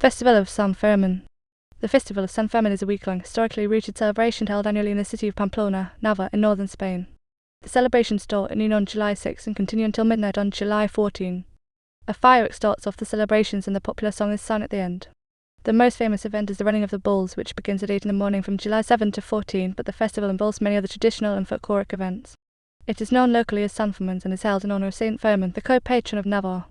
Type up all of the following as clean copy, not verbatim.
Festival of San Fermin. The Festival of San Fermin is a week-long, historically rooted celebration held annually in the city of Pamplona, Navarre, in northern Spain. The celebrations start at noon on July 6 and continue until midnight on July 14. A firework starts off the celebrations and the popular song is sung at the end. The most famous event is the running of the bulls, which begins at 8 in the morning from July 7 to 14, but the festival involves many other traditional and folkloric events. It is known locally as Sanfermines and is held in honour of Saint Fermin, the co-patron of Navarre.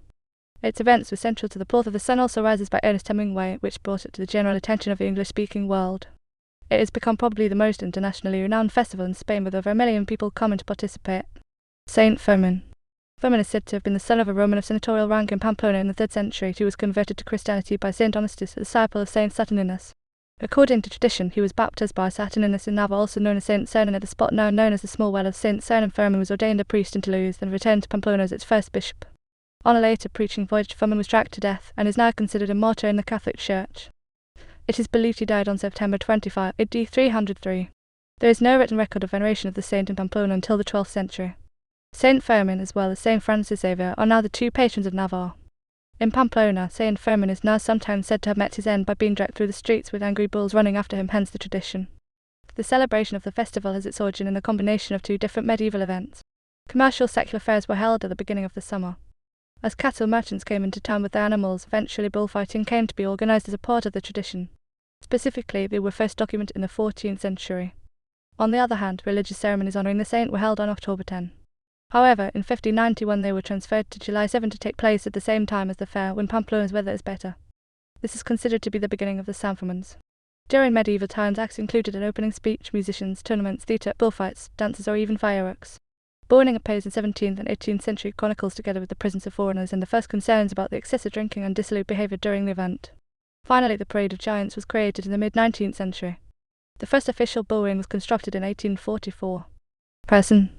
Its events were central to The Plot of the Sun Also Rises by Ernest Hemingway, which brought it to the general attention of the English-speaking world. It has become probably the most internationally renowned festival in Spain, with over 1 million people coming to participate. Saint Fermin. Fermin is said to have been the son of a Roman of senatorial rank in Pamplona in the 3rd century who was converted to Christianity by Saint Donatus, a disciple of Saint Saturninus. According to tradition, he was baptized by Saturninus in Navarre, also known as Saint Fermin, at the spot now known as the small well of Saint Fermin, was ordained a priest in Toulouse, then returned to Pamplona as its first bishop. On a later preaching voyage, Fermin was dragged to death and is now considered a martyr in the Catholic Church. It is believed he died on September 25, AD 303. There is no written record of veneration of the saint in Pamplona until the 12th century. Saint Fermin as well as Saint Francis Xavier are now the two patrons of Navarre. In Pamplona, Saint Fermin is now sometimes said to have met his end by being dragged through the streets with angry bulls running after him, hence the tradition. The celebration of the festival has its origin in the combination of two different medieval events. Commercial secular fairs were held at the beginning of the summer. As cattle merchants came into town with their animals, eventually bullfighting came to be organised as a part of the tradition. Specifically, they were first documented in the 14th century. On the other hand, religious ceremonies honouring the saint were held on October 10. However, in 1591 they were transferred to July 7 to take place at the same time as the fair, when Pamplona's weather is better. This is considered to be the beginning of the Sanfermines. During medieval times, acts included an opening speech, musicians, tournaments, theatre, bullfights, dances, or even fireworks. Burning appears in 17th and 18th century chronicles together with the presence of foreigners and the first concerns about the excessive drinking and dissolute behaviour during the event. Finally, the Parade of Giants was created in the mid-19th century. The first official bull ring was constructed in 1844. Person.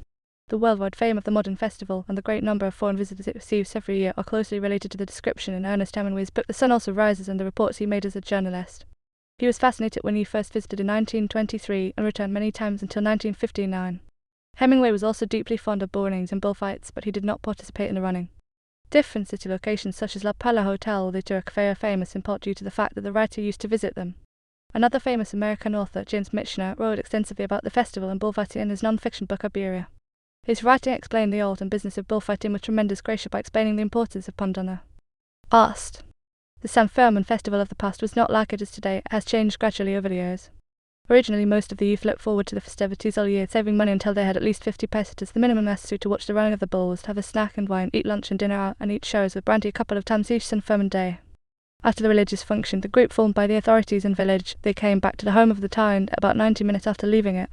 The worldwide fame of the modern festival and the great number of foreign visitors it receives every year are closely related to the description in Ernest Hemingway's book The Sun Also Rises and the reports he made as a journalist. He was fascinated when he first visited in 1923 and returned many times until 1959. Hemingway was also deeply fond of burnings and bullfights, but he did not participate in the running. Different city locations such as La Pala Hotel or the Turk are famous in part due to the fact that the writer used to visit them. Another famous American author, James Michener, wrote extensively about the festival and bullfighting in his non-fiction book Iberia. His writing explained the art and business of bullfighting with tremendous grace by explaining the importance of Pamplona. Asked. The San Fermin festival of the past was not like it is today. It has changed gradually over the years. Originally, most of the youth looked forward to the festivities all year, saving money until they had at least 50 pesetas, the minimum necessary to watch the running of the bulls, to have a snack and wine, eat lunch and dinner out, and eat shows with brandy a couple of times each San Fermin day. After the religious function, the group formed by the authorities in village, they came back to the home of the town about 90 minutes after leaving it.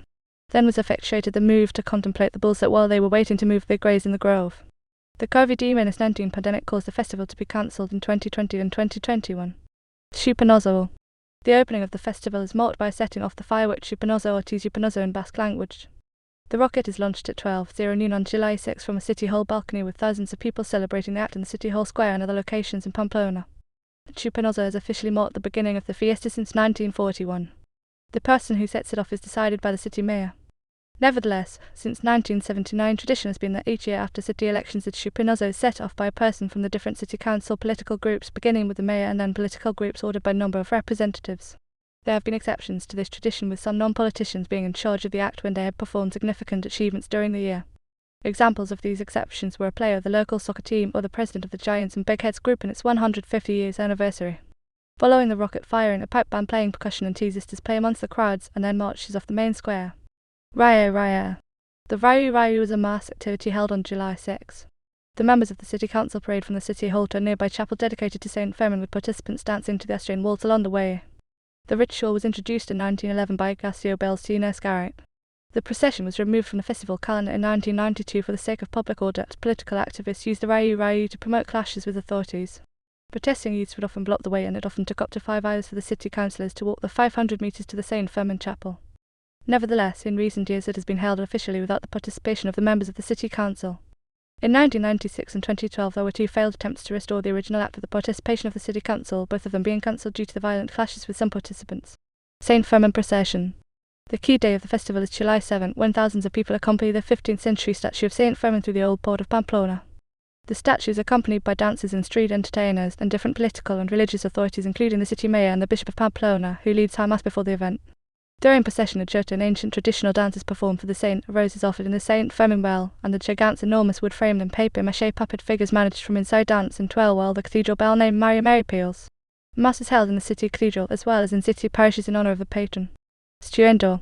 Then was effectuated the move to contemplate the bulls that while they were waiting to move they grazed in the grove. The COVID-19 pandemic caused the festival to be cancelled in 2020 and 2021. Chupinozo. The opening of the festival is marked by setting off the firework Chupinozo or Chupinozo in Basque language. The rocket is launched at 12:00 noon on July 6 from a City Hall balcony with thousands of people celebrating the act in the City Hall Square and other locations in Pamplona. Chupinozo has officially marked the beginning of the fiesta since 1941. The person who sets it off is decided by the city mayor. Nevertheless, since 1979, tradition has been that each year after city elections the Chupinozo is set off by a person from the different city council political groups, beginning with the mayor and then political groups ordered by number of representatives. There have been exceptions to this tradition, with some non-politicians being in charge of the act when they have performed significant achievements during the year. Examples of these exceptions were a player of the local soccer team or the president of the Giants and Bigheads group in its 150 years anniversary. Following the rocket firing, a pipe band playing percussion and tea sisters play amongst the crowds and then marches off the main square. Raya Raya. The Rayu Rayu is a mass activity held on July 6. The members of the city council parade from the city hall to a nearby chapel dedicated to Saint Fermin, with participants dancing to the Austrian waltz along the way. The ritual was introduced in 1911 by Ignacio Belcina Scarrett. The procession was removed from the festival calendar in 1992 for the sake of public order, as political activists used the Rayu Rayu to promote clashes with authorities. Protesting youths would often block the way, and it often took up to 5 hours for the city councillors to walk the 500 metres to the Saint Fermin chapel. Nevertheless, in recent years it has been held officially without the participation of the members of the city council. In 1996 and 2012 there were 2 failed attempts to restore the original act with the participation of the city council, both of them being cancelled due to the violent clashes with some participants. Saint Fermin procession. The key day of the festival is July 7, when thousands of people accompany the 15th century statue of Saint Fermin through the old port of Pamplona. The statue is accompanied by dancers and street entertainers and different political and religious authorities, including the city mayor and the Bishop of Pamplona, who leads high mass before the event. During procession, a church and ancient traditional dances performed for the saint, a rose is offered in the Saint Fermin well, and the gigant's enormous wood-framed and papier-mâché puppet figures managed from inside dance and twirl while the cathedral bell named Mary peals. Mass is held in the city cathedral as well as in city parishes in honour of the patron. Stuendo.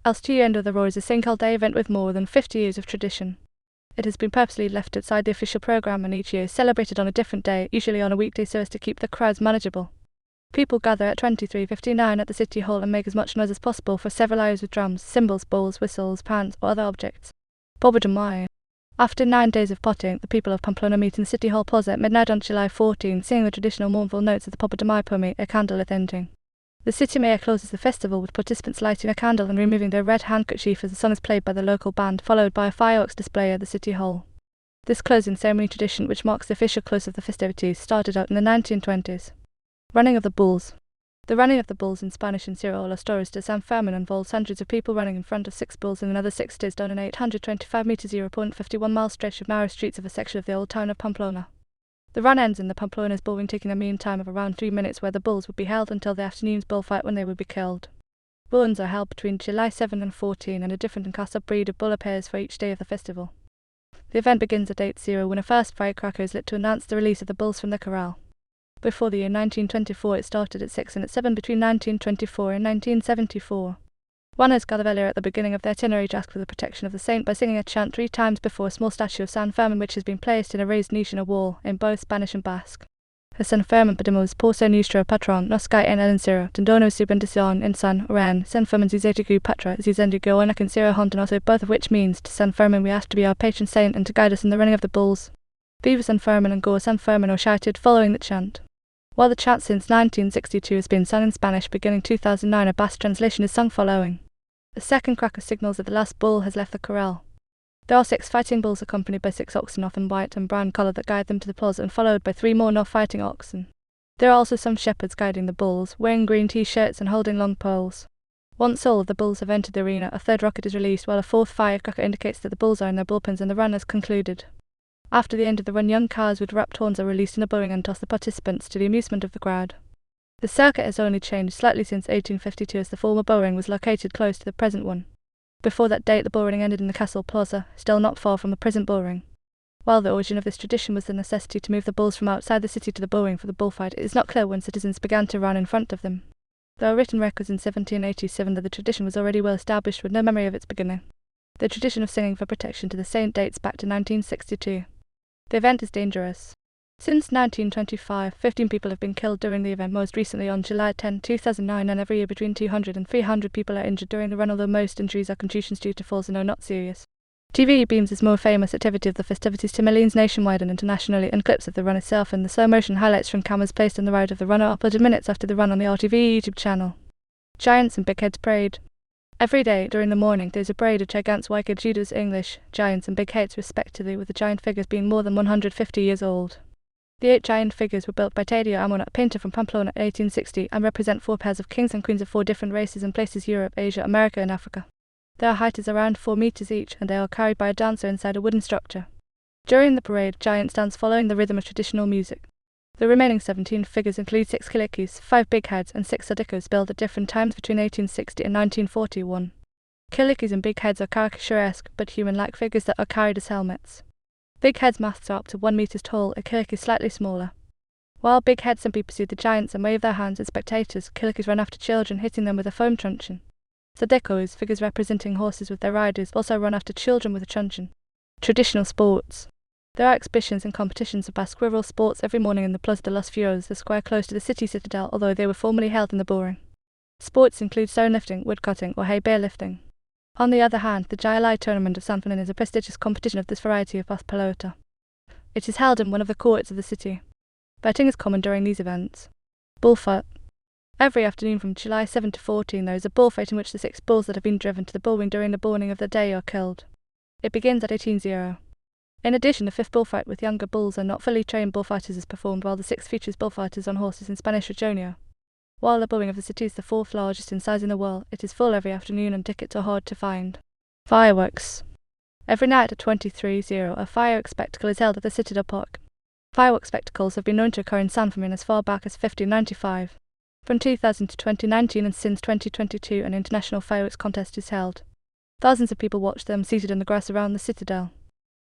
El Stuendo the Roar is a single-day event with more than 50 years of tradition. It has been purposely left outside the official programme and each year is celebrated on a different day, usually on a weekday so as to keep the crowds manageable. People gather at 23:59 at the City Hall and make as much noise as possible for several hours with drums, cymbals, bowls, whistles, pans, or other objects. Bobo de Mayo. After 9 days of potting, the people of Pamplona meet in the City Hall Plaza at midnight on July 14, singing the traditional mournful notes of the Bobo de Mayo poem, a candlelit ending. The city mayor closes the festival with participants lighting a candle and removing their red handkerchief as the song is played by the local band, followed by a fireworks display at the City Hall. This closing ceremony tradition, which marks the official close of the festivities, started out in the 1920s. Running of the bulls. The running of the bulls in Spanish and Ciro Los Toros de San Fermin involves hundreds of people running in front of 6 bulls and another 6 days down an 825 metre 0.51 mile stretch of narrow streets of a section of the old town of Pamplona. The run ends in the Pamplona's bullring, taking a mean time of around 3 minutes, where the bulls would be held until the afternoon's bullfight when they would be killed. Bull-runs are held between July 7 and 14, and a different and cast-up breed of bull appears for each day of the festival. The event begins at 8:00 when a first firecracker is lit to announce the release of the bulls from the corral. Before the year 1924 it started at 6 and at 7 between 1924 and 1974. Runners gather earlier at the beginning of their itinerary to ask for the protection of the saint by singing a chant 3 times before a small statue of Saint Fermin, which has been placed in a raised niche in a wall, in both Spanish and Basque. A San Fermin pedimos poso nuestro patron, nos cae en el encero, tendono su bendición en San Ren, San Fermin zizetigu patra, zizendigo en encero hondonoso, both of which means, to San Fermin we ask to be our patron saint and to guide us in the running of the bulls. Viva San Fermin and Go San Fermin are shouted following the chant. While the chant since 1962 has been sung in Spanish, beginning 2009 a Basque translation is sung following. A second cracker signals that the last bull has left the corral. There are 6 fighting bulls accompanied by 6 oxen, often white and brown colour, that guide them to the plaza, and followed by 3 more non-fighting oxen. There are also some shepherds guiding the bulls, wearing green t-shirts and holding long poles. Once all of the bulls have entered the arena, a 3rd rocket is released, while a 4th firecracker indicates that the bulls are in their bullpens and the run has concluded. After the end of the run, young cows with wrapped horns are released in a bowing and toss the participants, to the amusement of the crowd. The circuit has only changed slightly since 1852, as the former bowring was located close to the present one. Before that date the bullring ended in the Castle Plaza, still not far from the present bullring. While the origin of this tradition was the necessity to move the bulls from outside the city to the bullring for the bullfight, it is not clear when citizens began to run in front of them. There are written records in 1787 that the tradition was already well established, with no memory of its beginning. The tradition of singing for protection to the saint dates back to 1962. The event is dangerous. Since 1925, 15 people have been killed during the event, most recently on July 10, 2009, and every year between 200 and 300 people are injured during the run, although most injuries are contusions due to falls and are not serious. TV beams its more famous activity of the festivities to millions nationwide and internationally, and clips of the run itself and the slow-motion highlights from cameras placed on the route of the run are uploaded minutes after the run on the RTV YouTube channel. Giants and Big Heads Parade. Every day during the morning there is a parade of giants, Waikid Judas English, giants and big heads respectively, with the giant figures being more than 150 years old. The 8 giant figures were built by Taddeo Amon, a painter from Pamplona, 1860, and represent 4 pairs of kings and queens of 4 different races and places: Europe, Asia, America and Africa. Their height is around 4 meters each, and they are carried by a dancer inside a wooden structure. During the parade, giants dance following the rhythm of traditional music. The remaining 17 figures include 6 kilikis, 5 big heads and 6 sadikos built at different times between 1860 and 1941. Kilikis and big heads are caricaturesque but human-like figures that are carried as helmets. Big heads' masts are up to 1 meter tall, a kiliki slightly smaller. While big heads simply pursue the giants and wave their hands at spectators, kilikis run after children, hitting them with a foam truncheon. Sadikos, figures representing horses with their riders, also run after children with a truncheon. Traditional sports. There are exhibitions and competitions of Basque rural sports every morning in the Plaza de los Furos, the square close to the city citadel, although they were formerly held in the bullring. Sports include stone lifting, wood cutting or hay bale lifting. On the other hand, the Jai tournament of Sanfermines is a prestigious competition of this variety of Basque pelota. It is held in one of the courts of the city. Betting is common during these events. Bullfight. Every afternoon from July 7 to 14 there is a bullfight in which the 6 bulls that have been driven to the bullring during the morning of the day are killed. It begins at 18:00. In addition, a 5th bullfight with younger bulls and not fully trained bullfighters is performed, while the 6th features bullfighters on horses in Spanish regionio. While the bullring of the city is the 4th largest in size in the world, it is full every afternoon and tickets are hard to find. Fireworks. Every night at 23:00 a firework spectacle is held at the Citadel Park. Firework spectacles have been known to occur in San Fermín as far back as 1595. From 2000 to 2019 and since 2022 an international fireworks contest is held. Thousands of people watch them seated in the grass around the Citadel.